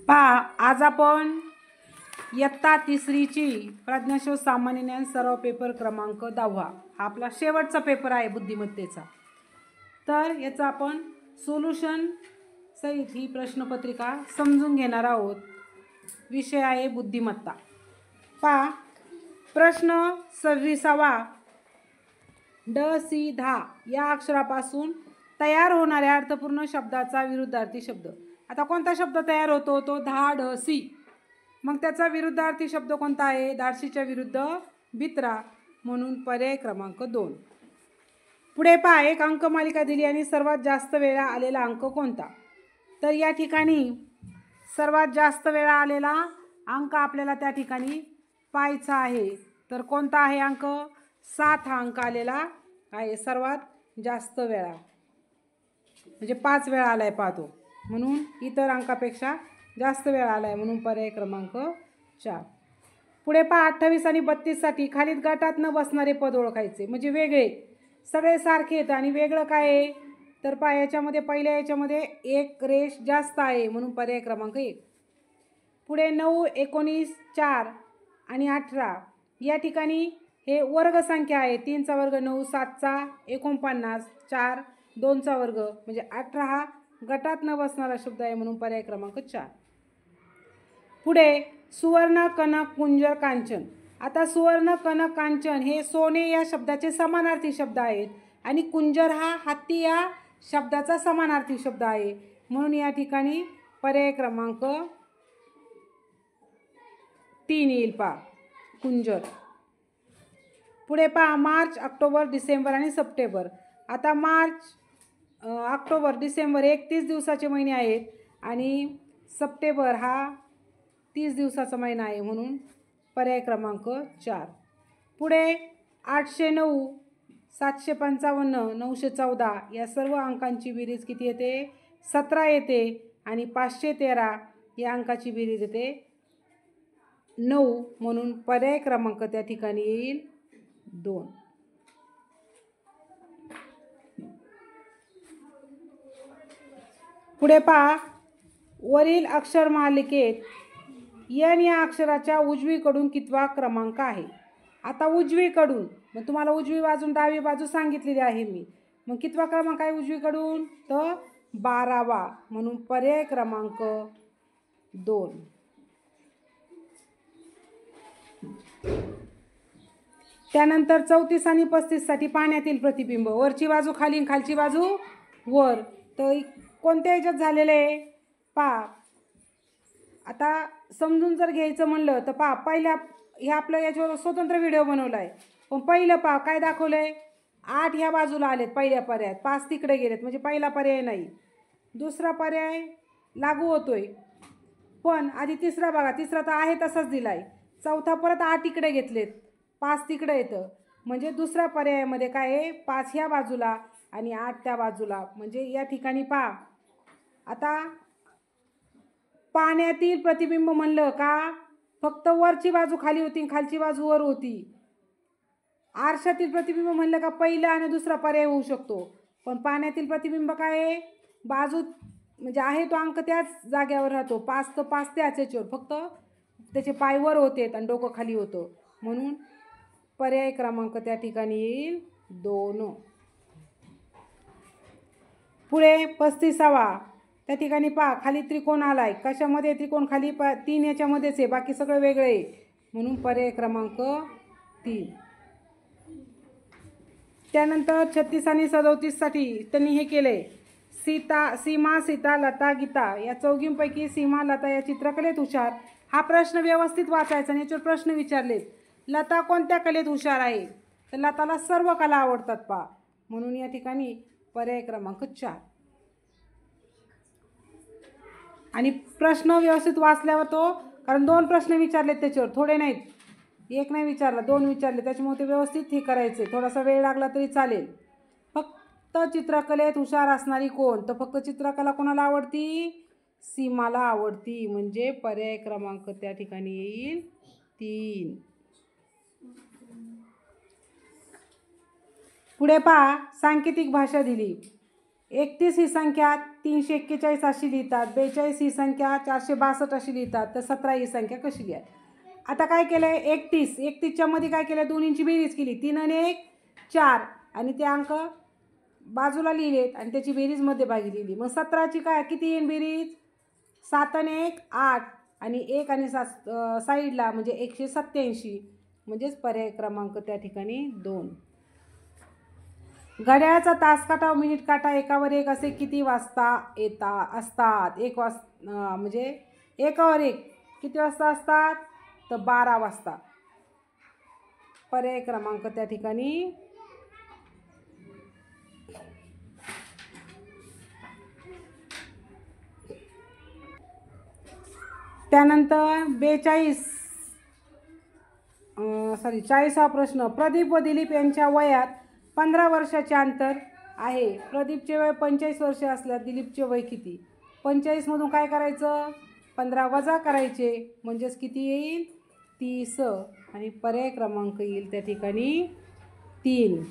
पहा, आज आपण इयत्ता तिसरीची प्रज्ञाशोध सामान्य ज्ञान सराव पेपर क्रमांक 10 हा आपला शेवटचा पेपर आहे बुद्धिमत्तेचा। तर याचा आपण सोल्युशन सहित ही प्रश्नपत्रिका समजून घेणार आहोत। विषय आहे बुद्धिमत्ता। पहा, प्रश्न 26वा ड सी धा या अक्षरापासून तयार होणाऱ्या अर्थपूर्ण शब्दाचा विरुद्धार्थी शब्द। आता कोणता शब्द तयार होतो? तो धाडसी। मग त्याचा विरुद्धार्थी शब्द कोणता आहे? धाडसीच्या विरुद्ध भित्रा, म्हणून पर्याय क्रमांक 2। पुढे पहा, एक अंकमालिका दिली आणि सर्वात जास्त वेळा आलेला अंक कोणता? तर या ठिकाणी सर्वात जास्त वेळा आलेला अंक आपल्याला त्या ठिकाणी पाहायचा आहे। तर कोणता आहे अंक? 7 हा अंक आलेला आहे सर्वात जास्त वेळा, म्हणजे 5 वेळा आलाय पाहतो, म्हणून इतर अंकापेक्षा जास्त वेळा आलाय, म्हणून पर्याय क्रमांक 4। पुढे पहा, 28 आणि 32 साठी खालीत गटात न बसणारे पद ओळखायचे, म्हणजे वेगळे। सगळे सारखे आहेत आणि वेगळं काय आहे? तर पहा, याच्यामध्ये पहिल्या याच्यामध्ये एक रेष जास्त आहे, म्हणून पर्याय क्रमांक 1। पुढे 9, 19, 4 आणि 18 या ठिकाणी हे वर्ग संख्या आहे। 3 चा वर्ग 9, 7 चा 49, 4, 2 चा वर्ग म्हणजे 18 हा गटात न बसणारा शब्द आहे, म्हणून पर्याय क्रमांक 4। पुढे सुवर्ण, कनक, कुंजर, कांचन। आता सुवर्ण, कनक, कांचन हे सोने या शब्दाचे समानार्थी शब्द आहेत आणि कुंजर हा हत्ती या शब्दाचा समानार्थी शब्द आहे, म्हणून या ठिकाणी पर्याय क्रमांक 3 येईल। पहा, कुंजर। पुढे पहा, मार्च, ऑक्टोबर, डिसेंबर आणि सप्टेंबर। आता मार्च, ऑक्टोबर, डिसेंबर हे 31 दिवसाचे महिने आहेत आणि सप्टेंबर हा 30 दिवसाचा महिना आहे, म्हणून पर्याय क्रमांक 4। पुढे 809, 755, 914 या सर्व अंकांची बेरीज किती येते? 17 येते आणि 513 या अंकाची बेरीज येते 9, म्हणून पर्याय क्रमांक त्या ठिकाणी येईल 2। पुढे पहा, वरील अक्षर मालिकेत एन या अक्षराच्या उजवीकडून कितवा क्रमांक आहे? आता उजवीकडून, मग तुम्हाला उजवी बाजू डावी बाजू सांगितलेली आहे मी, मग कितवा क्रमांक आहे उजवीकडून? तर 12वा, म्हणून पर्याय क्रमांक 2। त्यानंतर 34 आणि 35 साठी पाण्यातील प्रतिबिंब, वरची बाजू खाली, खालची बाजू वर। तर कोणत्या ह्याच्यात झालेलं आहे? पहा, आता समजून जर घ्यायचं म्हणलं तर पहा, पहिल्या हे आपलं याच्यावर स्वतंत्र व्हिडिओ बनवला आहे, पण पहिलं पहा काय दाखवलंय? 8 ह्या बाजूला आलेत पहिल्या पर्यायात, 5 तिकडे गेलेत, म्हणजे पहिला पर्याय नाही। दुसरा पर्याय लागू होतोय, पण आधी तिसरा बघा, तिसरा तर आहे तसाच दिलाय। चौथा परत 8 इकडे घेतलेत, 5 तिकडे येतं, म्हणजे दुसऱ्या पर्यायामध्ये काय आहे? 5 ह्या बाजूला आणि 8 त्या बाजूला, म्हणजे या ठिकाणी पहा, आता पाण्यातील प्रतिबिंब म्हणलं का फक्त वरची बाजू खाली होती, खालची बाजू वर होती। आरशातील प्रतिबिंब म्हणलं का पहिला आणि दुसरा पर्याय होऊ शकतो, पण पाण्यातील प्रतिबिंब काय आहे? बाजू म्हणजे आहे तो अंक त्याच जागेवर राहतो, 5 तर 5 त्याच याच्यावर, फक्त त्याचे पाय वर होते आणि डोकं खाली होतं, म्हणून पर्याय क्रमांक त्या ठिकाणी येईल 2। पुढे 35वा, त्या ठिकाणी पहा खाली त्रिकोण आलाय, कशामध्ये त्रिकोण खाली? 3 याच्यामध्येच आहे, बाकी सगळं वेगळं आहे, म्हणून पर्याय क्रमांक 3। त्यानंतर 36 आणि 37 साठी त्यांनी हे केलंय, सीमा, सीता, लता, गीता या चौघींपैकी सीमा, लता या चित्रकलेत हुशार। हा प्रश्न व्यवस्थित वाचायचा आणि याच्यावर प्रश्न विचारलेत, लता कोणत्या कलेत हुशार आहे? तर लताला सर्व कला आवडतात पहा, म्हणून या ठिकाणी पर्याय क्रमांक 4। आणि प्रश्न व्यवस्थित वाचल्यावर तो, कारण 2 प्रश्न विचारलेत त्याच्यावर, थोडे नाहीत, एक नाही विचारला 2 विचारले, त्याच्यामुळे ते व्यवस्थित हे करायचे, थोडासा वेळ लागला तरी चालेल। फक्त चित्रकलेत हुशार असणारी कोण? तर फक्त चित्रकला कोणाला आवडती? सीमाला आवडती, म्हणजे पर्याय क्रमांक त्या ठिकाणी येईल 3। पुढे पहा, सांकेतिक भाषा दिली, 31 ही संख्या 341 अशी लिहितात, 42 ही संख्या 462 अशी लिहितात, तर 17 ही संख्या कशी लिहाय? आता काय केलं आहे, 31च्या मध्ये काय केलं, दोन्हींची बेरीज केली, 3 आणि 1 4 आणि ते अंक बाजूला लिहिलेत आणि त्याची बेरीज मध्यभागी लिहिली. मग 17ची काय किती येईल बेरीज, 7 आणि 1 8 आणि 1 आणि 7 साईडला म्हणजे 187, म्हणजेच पर्याय क्रमांक त्या ठिकाणी 2. घड्याळाचा तास काटा व मिनिट काटा एकावर एक असे किती वाजता असतात? म्हणजे एकावर एक किती वाजता असतात, तर 12 वाजता. पर्याय क्रमांक त्या ठिकाणी त्यानंतर 40वा प्रश्न. प्रदीप व दिलीप यांच्या वयात 15 वर्षाचे अंतर आहे. प्रदीपचे वय 45 वर्षे असल्यास दिलीपचे वय किती? 45 मधून काय करायचं, 15 वजा करायचे, म्हणजेच किती येईल, 30 आणि पर्याय क्रमांक येईल त्या ठिकाणी 3.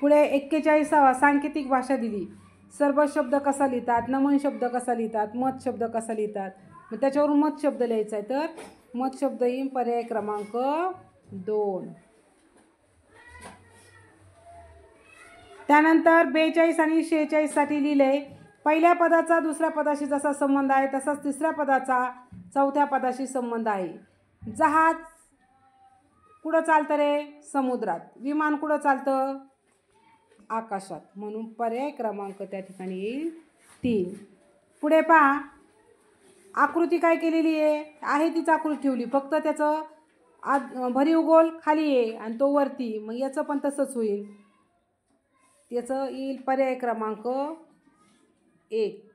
पुढे 41वा सांकेतिक भाषा दिली. सर्व शब्द कसा लिहितात, नमन शब्द कसा लिहितात, मत शब्द कसा लिहितात? मग त्याच्यावरून मत शब्द लिहायचा आहे, तर मत शब्द येईल पर्याय क्रमांक 2. त्यानंतर 42 आणि 46 साठी लिहिले. पहिल्या पदाचा दुसऱ्या पदाशी जसा संबंध आहे तसाच तिसऱ्या पदाचा चौथ्या पदाशी संबंध आहे. जहाज कुठं चालतं रे, समुद्रात. विमान कुठं चालतं, आकाशात. म्हणून पर्याय क्रमांक त्या ठिकाणी येईल 3. पुढे पहा, आकृती काय केलेली आहे तीच आकृती ठेवली, फक्त त्याचं भरीव गोल खाली आहे आणि तो वरती. मग याचं पण तसंच होईल, याचं येईल पर्याय क्रमांक 1.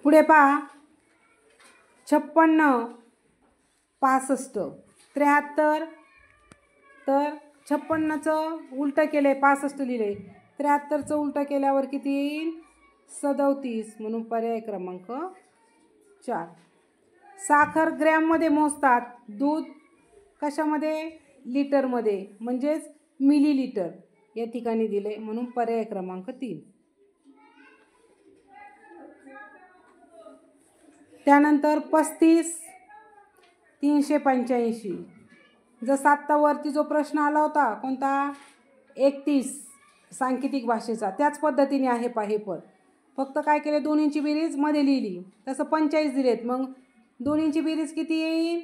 पुढे पहा, 56 65 73, तर 56चं उलटं केलं आहे, 65 लिहिले. 73चं उलटं केल्यावर किती येईल, 37, म्हणून पर्याय क्रमांक 4. साखर ग्रॅममध्ये मोजतात, दूध कशामध्ये, लिटरमध्ये, म्हणजेच मिलीलिटर या ठिकाणी दिले, म्हणून पर्याय क्रमांक 3. त्यानंतर 35 385. जसा आत्ता वरती जो प्रश्न आला होता कोणता, 31 सांकेतिक भाषेचा, त्याच पद्धतीने आहे हे पण. फक्त काय केले, दोन्हींची बेरीज मध्ये लिहिली. तसं 45 दिलेत, मग दोन्हींची बेरीज किती येईल,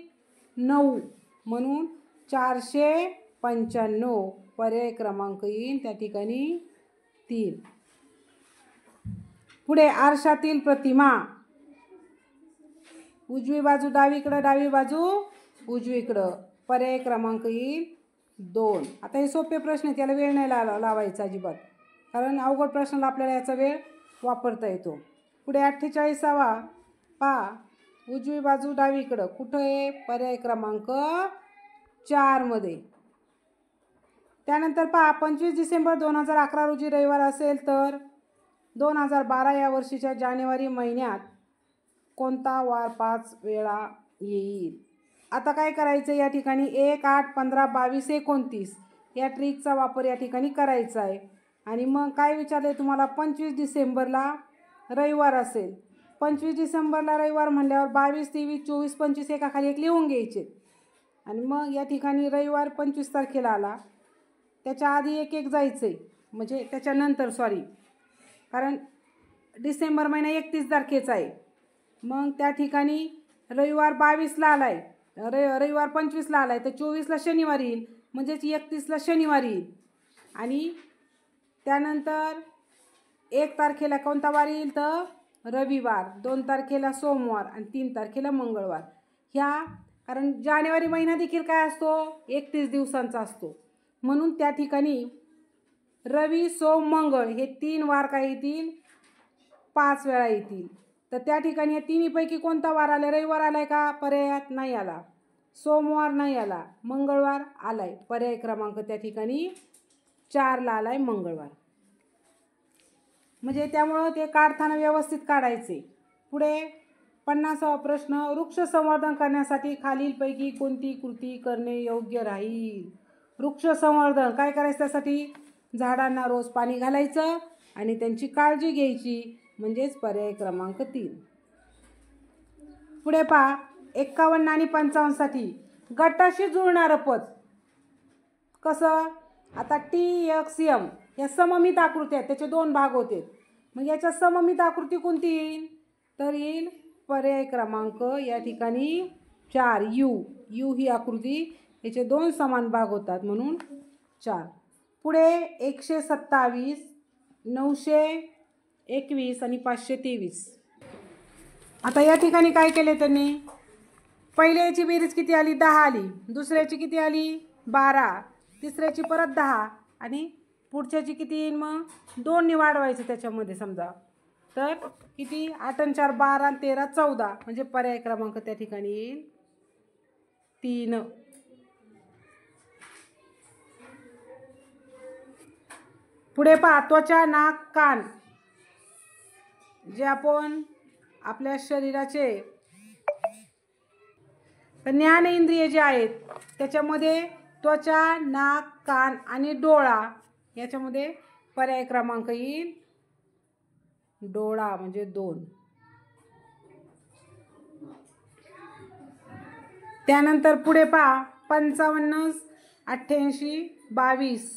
9, म्हणून 495 पर्याय क्रमांक येईल त्या ठिकाणी 3. पुढे आरशातील प्रतिमा, उजवी बाजू डावीकडं, डावी बाजू उजवीकडं, पर्याय क्रमांक येईल 2. आता हे सोपे प्रश्न आहेत, त्याला वेळ नाही लावायचा अजिबात, कारण अवघड प्रश्नाला आपल्याला याचा वेळ वापरता येतो. पुढे 48वा पहा, उजवी बाजू डावीकडं कुठं आहे, पर्याय क्रमांक 4 मध्ये. त्यानंतर पहा, 25 डिसेंबर 2011 रोजी रविवार असेल तर 2012 या वर्षीच्या जानेवारी महिन्यात कोणता वार 5 वेळा येईल? आता काय करायचं, या ठिकाणी 1 8 15 22 29 या ट्रिकचा वापर या ठिकाणी करायचा आहे. आणि मग काय विचारले तुम्हाला, 25 डिसेंबरला रविवार असेल, 25 डिसेंबरला रविवार म्हणल्यावर 22 23 24 25 एकाखाली एक लिहून घ्यायचे. आणि मग या ठिकाणी रविवार 25 तारखेला आला, त्याच्या आधी एक जायचं आहे, म्हणजे त्याच्यानंतर कारण डिसेंबर महिना 31 तारखेचा आहे. मग त्या ठिकाणी रविवार 22ला आला आहे, रविवार 25ला आला आहे, तर 24ला शनिवार येईल, म्हणजेच 31ला शनिवार येईल. आणि त्यानंतर 1 तारखेला कोणता वार येईल, तर रविवार, 2 तारखेला सोमवार आणि 3 तारखेला मंगळवार. कारण जानेवारी महिना देखील काय असतो, 31 दिवसांचा असतो. म्हणून त्या ठिकाणी रवी सोम मंगळ हे 3 वार काय येतील, 5 वेळा येतील. तर त्या ठिकाणी या तिन्हीपैकी कोणता वार आला, रविवार आलाय का, पर्यायात नाही आला. सोमवार नाही आला, मंगळवार आलाय, पर्याय क्रमांक त्या ठिकाणी 4ला आलाय मंगळवार. म्हणजे त्यामुळं ते काढताना व्यवस्थित काढायचे. पुढे 50वा प्रश्न, वृक्ष संवर्धन करण्यासाठी खालीलपैकी कोणती कृती करणे योग्य राहील? वृक्ष संवर्धन काय करायचं? त्यासाठी झाडांना रोज पाणी घालायचं आणि त्यांची काळजी घ्यायची, म्हणजेच पर्याय क्रमांक 3. पुढे पहा 51 आणि 55 साठी गटाशी जुळणारं पद कसं? आता TXM या सममित आकृती आहेत, त्याचे 2 भाग होते. मग याच्या सममित आकृती कोणती येईल? तर येईल पर्याय क्रमांक या ठिकाणी 4 U ही आकृती, याचे 2 समान भाग होतात म्हणून 4. पुढे 127, 921 आणि 523. आता या ठिकाणी काय केले त्यांनी? पहिल्याची बेरीज किती आली? 10 आली. दुसऱ्याची किती आली? 12. तिसऱ्याची परत 10 आणि पुढच्याची किती येईल? मग 2 वाढवायचं त्याच्यामध्ये समजा. तर किती? 8 आणि 4 12 आणि 13 14, म्हणजे पर्याय क्रमांक त्या ठिकाणी येईल 3. पुढे पहा त्वचा, नाक, कान जे आपण आपल्या शरीराचे ज्ञानेंद्रिय जे आहेत त्याच्यामध्ये त्वचा, नाक, कान आणि डोळा याच्यामध्ये पर्याय क्रमांक येईल डोळा, म्हणजे 2. त्यानंतर पुढे पहा 55, 88, 22.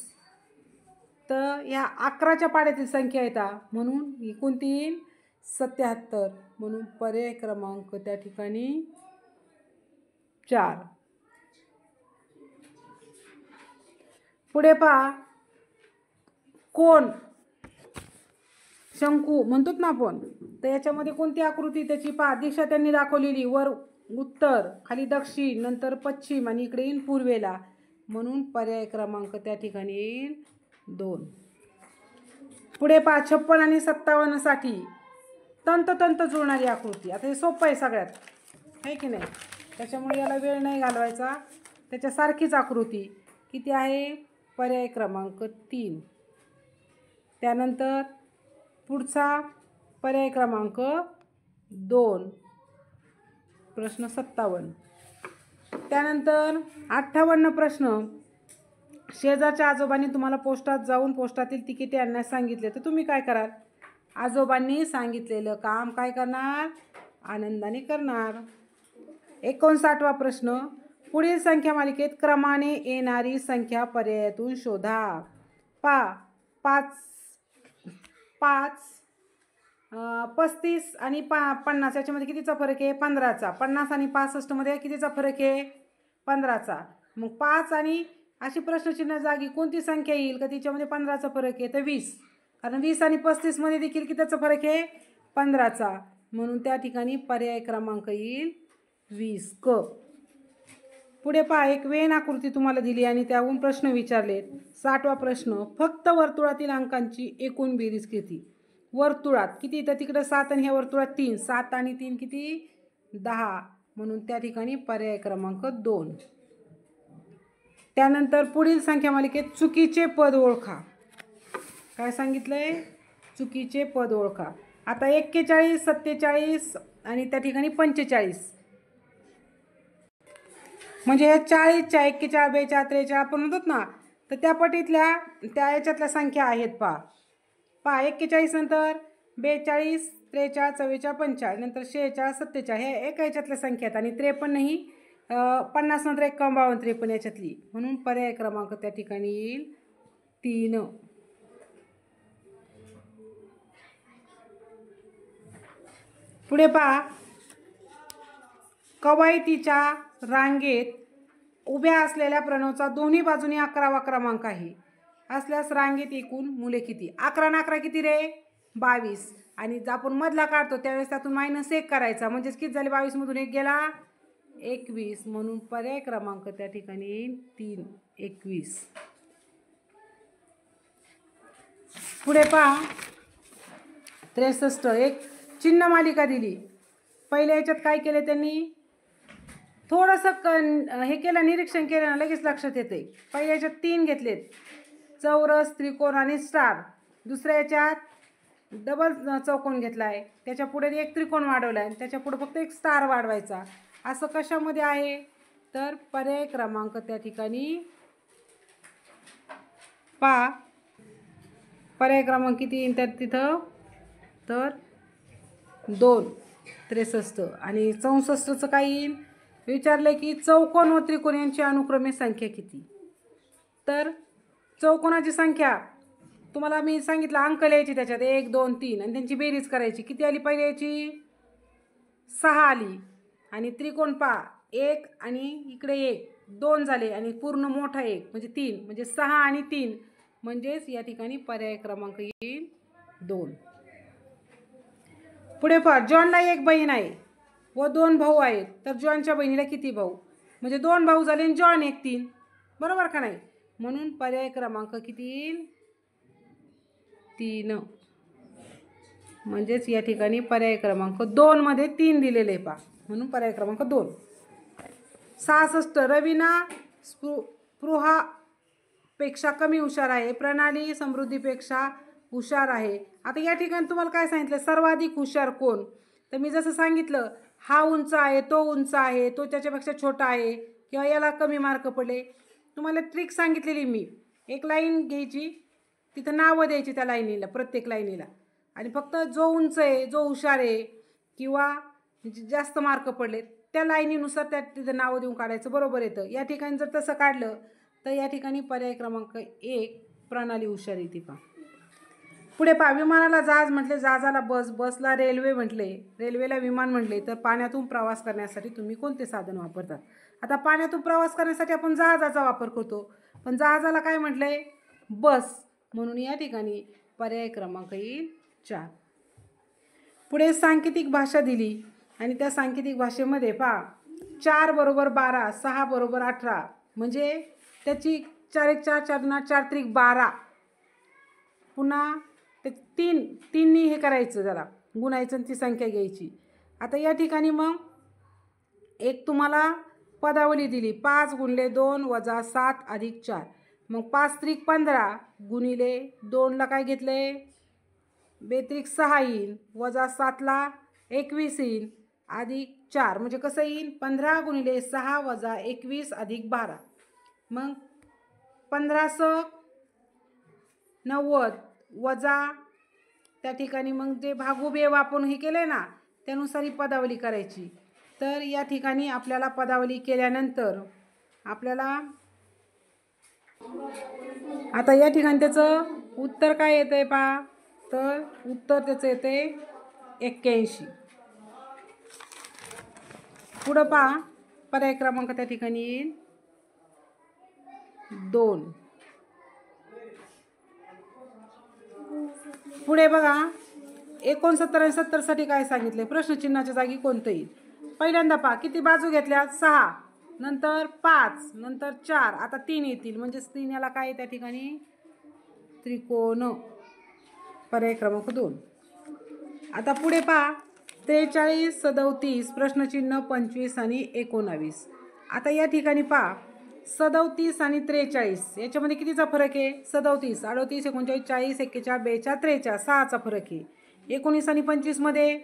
तर या 11च्या पाड्यातील संख्या येतात म्हणून ही कोणती येईल? 77, म्हणून पर्याय क्रमांक त्या ठिकाणी 4. पुढे पहा कोण, शंकू म्हणतो ना आपण, तर याच्यामध्ये कोणती आकृती त्याची पहा. दिशा त्यांनी दाखवलेली, वर उत्तर, खाली दक्षिण, नंतर पश्चिम आणि इकडे येईल पूर्वेला, म्हणून पर्याय क्रमांक त्या ठिकाणी येईल 2. पुढे पहा 56 आणि 57 साठी तंतोतंत जुळणारी आकृती. आता हे सोपं आहे सगळ्यात, आहे की नाही? त्याच्यामुळे याला वेळ नाही घालवायचा. त्याच्यासारखीच आकृती किती आहे? पर्याय क्रमांक 3. त्यानंतर पुढचा पर्याय क्रमांक 2, प्रश्न 57. त्यानंतर 58 प्रश्न, शेजारच्या आजोबांनी तुम्हाला पोस्टात जाऊन पोस्टातील तिकिटे आणण्यास सांगितले, तर तुम्ही काय कराल? आजोबांनी सांगितलेलं काम काय करणार? आनंदाने करणार. 59वा प्रश्न, पुढील संख्या मालिकेत क्रमाने येणारी संख्या पर्यायातून शोधा. 5, 35 आणि 50 याच्यामध्ये कितीचा फरक आहे? 15चा. 50 आणि 65 मध्ये कितीचा फरक आहे? 15चा. मग 5 आणि अशी प्रश्नचिन्ह जागी कोणती संख्या येईल का तिच्यामध्ये 15चा फरक आहे? तर 20. कारण 20 आणि 35 मध्ये देखील कितीचा फरक आहे? 15चा, म्हणून त्या ठिकाणी पर्याय क्रमांक येईल 20 क. पुढे पहा एक वेन आकृती तुम्हाला दिली आणि त्याहून प्रश्न विचारलेत. 60वा प्रश्न, फक्त वर्तुळातील अंकांची एकूण बेरीज किती? वर्तुळात किती? तर तिकडे 7 आणि ह्या वर्तुळात 3. 7 आणि 3 किती? 10, म्हणून त्या ठिकाणी पर्याय क्रमांक 2. त्यानंतर पुढील संख्या मालिकेत चुकीचे पद ओळखा. काय सांगितलंय? चुकीचे पद ओळखा. आता 41, 47 आणि त्या ठिकाणी 45, म्हणजे ह्या 40च्या 41, 42, 43 आपण म्हणतो ना, तर त्या पटीतल्या त्या याच्यातल्या संख्या आहेत. पहा 41 नंतर 42, 43, 44, 45 नंतर 46, 47 हे एका याच्यातल्या संख्या आहेत आणि 53 ही 50 नंतर 51, 52, 53 याच्यातली, म्हणून पर्याय क्रमांक त्या ठिकाणी येईल 3. पुढे पहा कवायतीच्या रांगेत उभ्या असलेल्या प्रणवचा दोन्ही बाजूनी 11वा क्रमांक आहे असल्यास रांगेत एकूण मुले किती? 11 आणि 11 किती रे? 22. आणि आपण मधला काढतो त्यावेळेस त्यातून -1 करायचा, म्हणजेच किती झाले? 22 मधून 1 गेला 21, म्हणून पर्याय क्रमांक त्या ठिकाणी येईल 3, 21. पुढे पहा 63, एक चिन्ह मालिका दिली. पहिल्या याच्यात काय केले त्यांनी? थोडंसं हे केलं, निरीक्षण केलं ना लगेच लक्षात येते. पहिल्या याच्यात 3 घेतलेत, चौरस, त्रिकोण आणि स्टार. दुसऱ्या याच्यात डबल चौकोन घेतला आहे, त्याच्या पुढे एक त्रिकोण वाढवला आहे, त्याच्या पुढे फक्त एक स्टार वाढवायचा. असं कशामध्ये आहे? तर पर्याय क्रमांक त्या ठिकाणी पर्याय क्रमांक किती येईल तर तिथं? तर 2, 63. आणि 64चं काय येईल? विचारलं की चौकोन व त्रिकोण यांची अनुक्रमे संख्या किती? तर चौकोनाची संख्या तुम्हाला मी सांगितलं, अंक लिहायची त्याच्यात 1, 2, 3 आणि त्यांची बेरीज करायची. किती आली पहिली याची? 6 आली. आणि त्रिकोण 1 आणि इकडे 1, 2 झाले आणि पूर्ण मोठा 1 म्हणजे 3, म्हणजे 6 आणि 3, म्हणजेच या ठिकाणी पर्याय क्रमांक येईल 2. पुढे जॉनला एक बहीण आहे व 2 भाऊ आहेत, तर जॉनच्या बहिणीला किती भाऊ? म्हणजे 2 भाऊ झाले आणि जॉन 1, 3, बरोबर का नाही? म्हणून पर्याय क्रमांक किती येईल? 3. म्हणजेच या ठिकाणी पर्याय क्रमांक 2 मध्ये 3 दिलेले म्हणून पर्याय क्रमांक 2. 66 रवीना स्पृहापेक्षा कमी हुशार आहे, प्रणाली समृद्धीपेक्षा हुशार आहे. आता या ठिकाणी तुम्हाला काय सांगितलं? सर्वाधिक हुशार कोण? तर मी जसं सांगितलं, हा उंच आहे, तो उंच आहे, तो त्याच्यापेक्षा छोटा आहे, किंवा याला कमी मार्क पडले. तुम्हाला ट्रिक सांगितलेली मी. एक लाईन घ्यायची, तिथं नावं द्यायची त्या लाईनीला, प्रत्येक लाईनीला, आणि फक्त जो उंच आहे, जो हुशार आहे, किंवा जास्त मार्क पडले त्या लाईनीनुसार त्या तिथं नावं देऊन काढायचं, बरोबर येतं. या ठिकाणी जर तसं काढलं तर या ठिकाणी पर्याय क्रमांक 1 प्रणाली हुशार येते. पुढे विमानाला जहाज म्हटले, जहाजाला बस, बसला रेल्वे म्हटले, रेल्वेला विमान म्हटले, तर पाण्यातून प्रवास करण्यासाठी तुम्ही कोणते साधन वापरतात? आता पाण्यातून प्रवास करण्यासाठी आपण जहाजाचा वापर करतो, पण जहाजाला काय म्हटलंय? बस. म्हणून या ठिकाणी पर्याय क्रमांक येईल 4. पुढे सांकेतिक भाषा दिली आणि त्या सांकेतिक भाषेमध्ये 4 बरोबर 12, 6 बरोबर 18, म्हणजे त्याची 4 1 4 4 2 4 3 12. पुन्हा ते 3 नी हे करायचं, जरा गुणायचं आणि ती संख्या घ्यायची. आता या ठिकाणी मग एक तुम्हाला पदावली दिली, 5 × 2 - 7 + 4. मग 5 त्रिक 15 गुणिले 2ला काय घेतलंय? 2 त्रिक 6 येईल, -7 ला 21 येईल, +4, म्हणजे कसं येईल? 15 × 6 - 21 + 12. मग 1590 वजा त्या ठिकाणी मग जे भागोबेव आपण हे केलंय ना, त्यानुसार ही पदावली करायची. तर या ठिकाणी आपल्याला पदावली केल्यानंतर आपल्याला आता या ठिकाणी त्याचं उत्तर काय येतंय तर उत्तर त्याचं येतंय 81. पुढं पर्याय क्रमांक त्या ठिकाणी येईल 2. पुढे बघा 69 आणि 70 साठी काय सांगितले? प्रश्नचिन्हाच्या जागी कोणतं येईल? पहिल्यांदा किती बाजू घेतल्या? 6, नंतर 5, नंतर 4, आता 3 येतील, म्हणजे 3 याला काय त्या ठिकाणी? त्रिकोण. पर्याय क्रमांक 2. आता पुढे 43, 37, प्रश्नचिन्ह 25 आणि 19. आता या ठिकाणी 37 आणि 43 याच्यामध्ये कितीचा फरक आहे? 37, 38, 39, 40, 41, 42, 43, 6चा फरक आहे. 19 आणि 25 मध्ये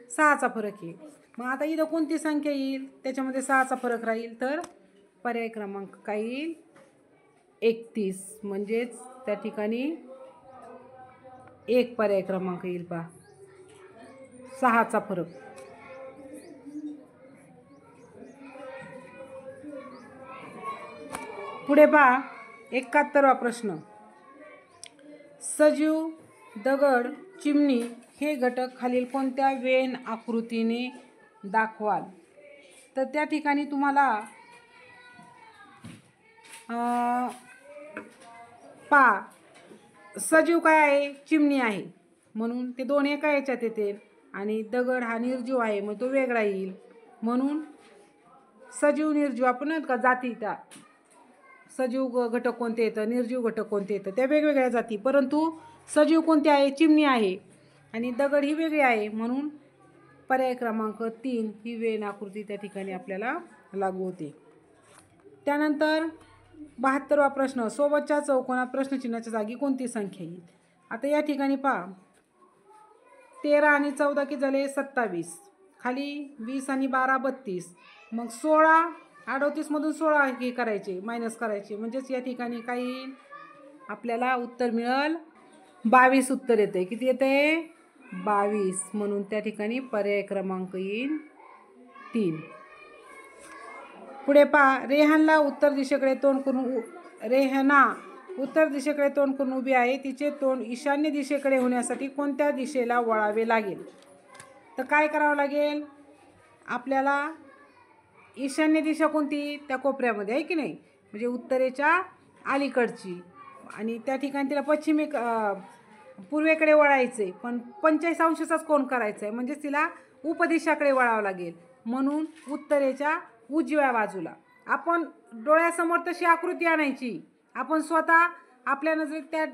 6चा फरक आहे. मग आता इथं कोणती संख्या येईल त्याच्यामध्ये 6चा फरक राहील? तर पर्याय क्रमांक काय येईल? 31. म्हणजेच त्या ठिकाणी 1 पर्याय क्रमांक येईल 6चा फरक. पुढे 71वा प्रश्न. सजीव, दगड, चिमणी हे घटक खालील कोणत्या वेन आकृतीने दाखवाल? तर त्या ठिकाणी तुम्हाला सजीव काय आहे? चिमणी आहे, म्हणून ते 2 एका याच्यात येते, आणि दगड हा निर्जीव आहे, मग तो वेगळा येईल. म्हणून सजीव निर्जीव आपण का जाती, त्या सजीव घटक कोणते येतं, निर्जीव घटक कोणते येतं, त्या वेगवेगळ्या जाती. परंतु सजीव कोणते आहे? चिमणी आहे, आणि दगड ही वेगळी आहे. म्हणून पर्याय क्रमांक 3 ही वेन आकृती त्या ठिकाणी आपल्याला लागू होते. त्यानंतर 72वा प्रश्न. सोबतच्या चौकोनात प्रश्नचिन्हाच्या जागी कोणती संख्या येईल? आता या ठिकाणी 13 आणि 14 किती झाले 27. खाली 20 आणि 12 32. मग 16 38मधून 16 हे करायचे मायनस करायचे, म्हणजेच या ठिकाणी काही आपल्याला उत्तर मिळेल 22 उत्तर येते. किती येते 22. म्हणून त्या ठिकाणी पर्याय क्रमांक येईल 3. पुढे पहा, रेहानला उत्तर दिशेकडे तोंड करून रेहाना उत्तर दिशेकडे तोंड करून उभी आहे. तिचे तोंड ईशान्य दिशेकडे होण्यासाठी कोणत्या दिशेला वळावे लागेल? तर काय करावं लागेल आपल्याला? ईशान्य दिशा कोणती? त्या कोपऱ्यामध्ये आहे की नाही, म्हणजे उत्तरेच्या अलीकडची. आणि त्या ठिकाणी तिला पूर्वेकडे वळायचे, पण 45 अंशाचाच कोन करायचा आहे, म्हणजेच तिला उपदिशाकडे वळावं लागेल. म्हणून उत्तरेच्या उजव्या बाजूला. आपण डोळ्यासमोर तशी आकृती आणायची, आपण स्वतः आपल्या नजरेत त्या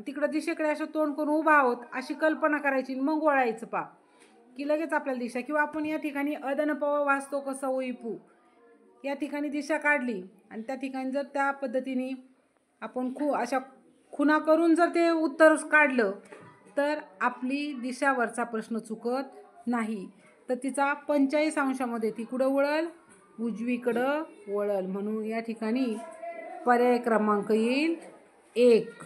तिकडं दिशेकडे असं तोंड करून उभा आहोत अशी कल्पना करायची, मग वळायचं पा की लगेच आपल्याला दिशा. किंवा आपण या ठिकाणी अदनपव वाचतो कसं ओईपू या ठिकाणी दिशा काढली आणि त्या ठिकाणी जर त्या पद्धतीने आपण अशा खुणा करून जर ते उत्तर काढलं तर आपली दिशावरचा प्रश्न चुकत नाही. तर तिचा 45 अंशामध्ये ती कुठं वळल? उजवीकडं वळल. म्हणून या ठिकाणी पर्याय क्रमांक येईल 1.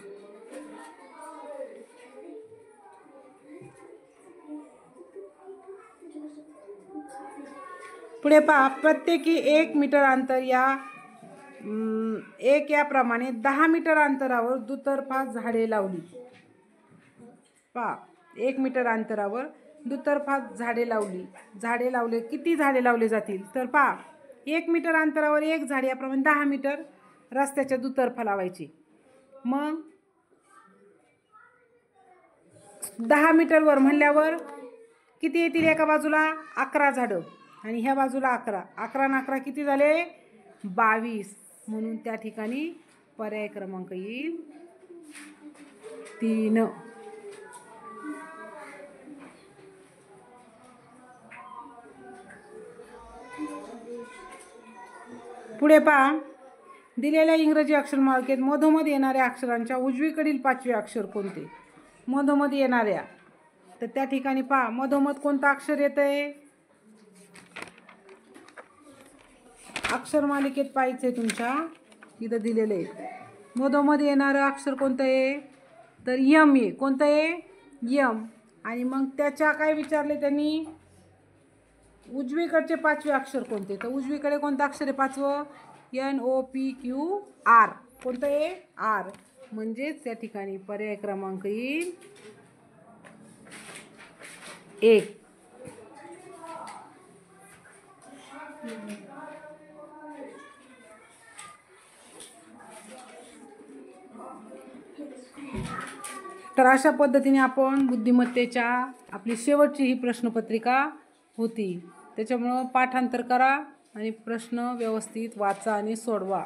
पुढे पहा, प्रत्येकी 1 मीटर अंतर याप्रमाणे 10 मीटर अंतरावर दुतर्फा झाडे लावली. पहा, 1 मीटर अंतरावर दुतर्फा झाडे लावले. किती झाडे लावले जातील? तर पहा, 1 मीटर अंतरावर 1 झाड याप्रमाणे 10 मीटर रस्त्याच्या दुतर्फा लावायची. मग 10 मीटरवर म्हणल्यावर किती येतील? एका बाजूला 11 झाडं आणि ह्या बाजूला 11. 11 आणि 11 किती झाले? 22. म्हणून त्या ठिकाणी पर्याय क्रमांक येईल 3. पुढे पहा, दिलेल्या इंग्रजी अक्षरमालिकेत मधोमध येणाऱ्या अक्षरांच्या उजवीकडील 5वे अक्षर कोणते? मधोमध येणाऱ्या, तर त्या ठिकाणी पहा मधोमध कोणतं अक्षर येतंय? अक्षरमालिकेत पाहायचंय तुमच्या, इथं दिलेलं आहे. मधोमध येणारं अक्षर कोणतं आहे? तर यम आहे. कोणतं आहे? यम. आणि मग त्याच्या काय विचारले त्यांनी? उजवीकडचे 5वे अक्षर कोणते? तर उजवीकडे कोणतं अक्षर आहे 5वं? NOPQR. कोणतं आहे? R. म्हणजेच त्या ठिकाणी पर्याय क्रमांक येईल 1. तर अशा पद्धतीने आपण बुद्धिमत्तेच्या आपली शेवटची ही प्रश्नपत्रिका होती. त्याच्यामुळं पाठांतर करा आणि प्रश्न व्यवस्थित वाचा आणि सोडवा.